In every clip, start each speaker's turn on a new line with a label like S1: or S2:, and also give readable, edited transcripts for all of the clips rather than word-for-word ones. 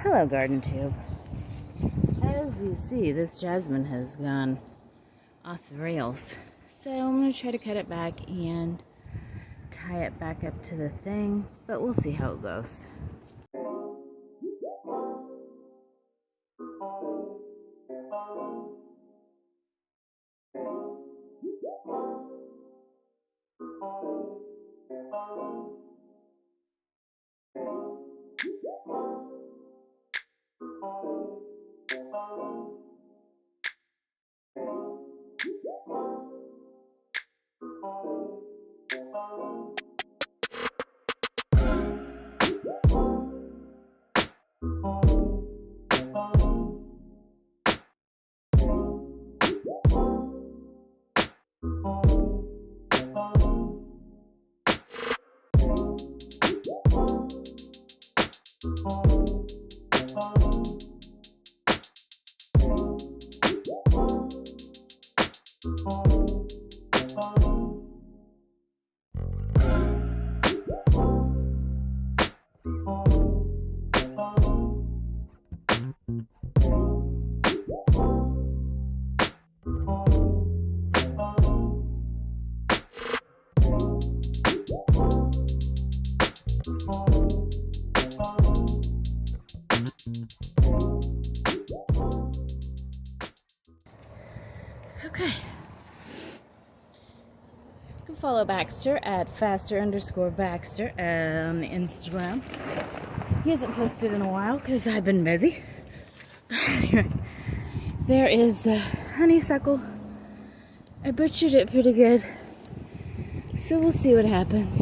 S1: Hello, Garden Tube. As you see, this jasmine has gone off the rails. So I'm going to try to cut it back and tie it back up to the thing, but we'll see how it goes. Okay. You can follow Baxter at faster_Baxter on Instagram. He hasn't posted in a while because I've been busy. Anyway, there is the honeysuckle. I butchered it pretty good. So we'll see what happens.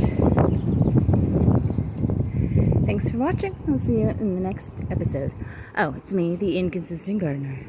S1: Thanks for watching. I'll see you in the next episode. Oh, it's me, the inconsistent gardener.